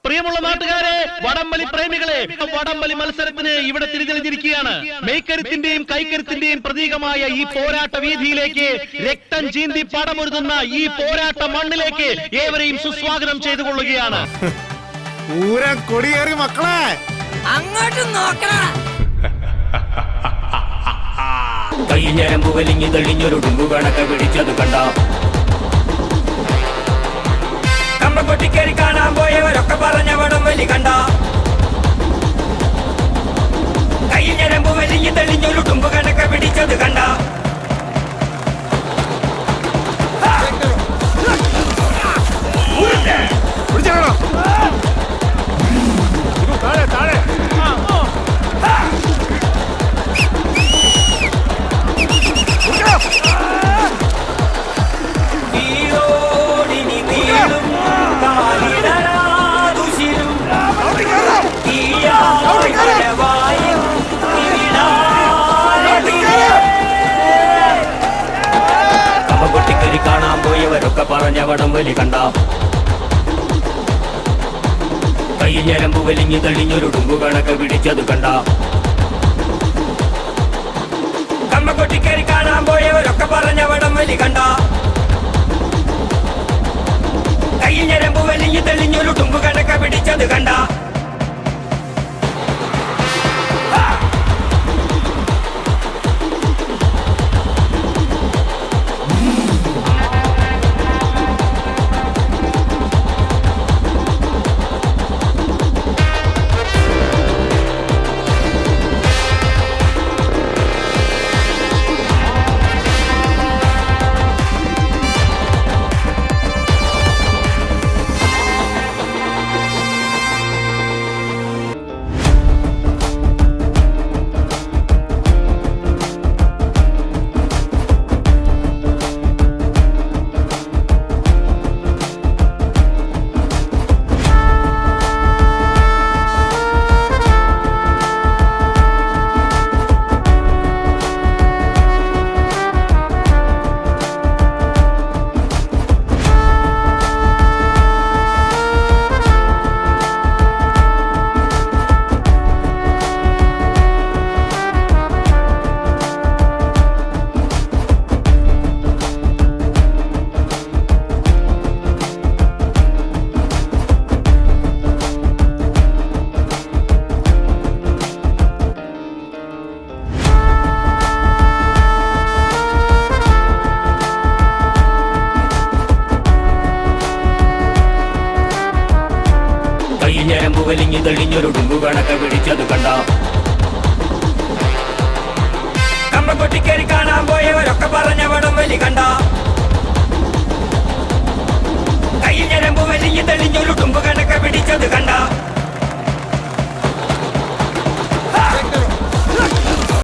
പ്രിയമുള്ള നാട്ടുകാരെ, വടംവലി പ്രേമികളെ, വടംവലി മത്സരത്തിന് ഇവിടെ തിരിതെളിഞ്ഞിരിക്കുകയാണ്. മെയ്ക്കരുത്തിന്റെയും കൈക്കരുത്തിന്റെയും പ്രതീകമായ ഈ പോരാട്ട വീതിയിലേക്ക്, രക്തം ചീന്തി പടമൊരുതുന്ന ഈ പോരാട്ട മണ്ണിലേക്ക് ഏവരെയും സുസ്വാഗതം ചെയ്തു കൊള്ളുകയാണ്. കൊടിയേറി മക്കളെ അങ്ങോട്ട് നോക്കണം. കൈഞ്ഞരമ്പ് വലിഞ്ഞു തെളിഞ്ഞൊരു ഡുമ്പു കണക്ക് പിടിച്ചത് കണ്ട കമ്പ കൊട്ടിക്കേറി കാണാൻ പോയവരൊക്കെ പറഞ്ഞ വടംവലി കണ്ട കൈഞ്ഞരമ്പ് വലിഞ്ഞു തെളിഞ്ഞൊരു ഡുമ്പു കണക്ക് പിടിച്ചത് കണ്ട കാണാൻ പോയവരൊക്കെ പറഞ്ഞ വടംവലി കണ്ട കൈഞ്ഞരമ്പ് വലിഞ്ഞു തെളിഞ്ഞൊരു ഡുമ്പു കണക്ക് പിടിച്ചത് കണ്ട കമ്മ കൊട്ടിക്കേറി കാണാൻ പോയവരൊക്കെ പറഞ്ഞ വടംവലി കണ്ട കൈഞ്ഞരമ്പ് വലിഞ്ഞു തെളിഞ്ഞൊരു ഡുമ്പു കണക്ക് പിടിച്ചത് കണ്ട കൈഞ്ഞരമ്പ് വലിഞ്ഞു തെളിഞ്ഞൊരു ഡുമ്പു കണക്ക് പിടിച്ചത് കണ്ട കമ്പ കൊട്ടിക്കേറി കാണാൻ പോയവരൊക്കെ പറഞ്ഞ വടംവലി കണ്ട കൈഞ്ഞരമ്പ് വലിഞ്ഞു തെളിഞ്ഞൊരു ഡുമ്പു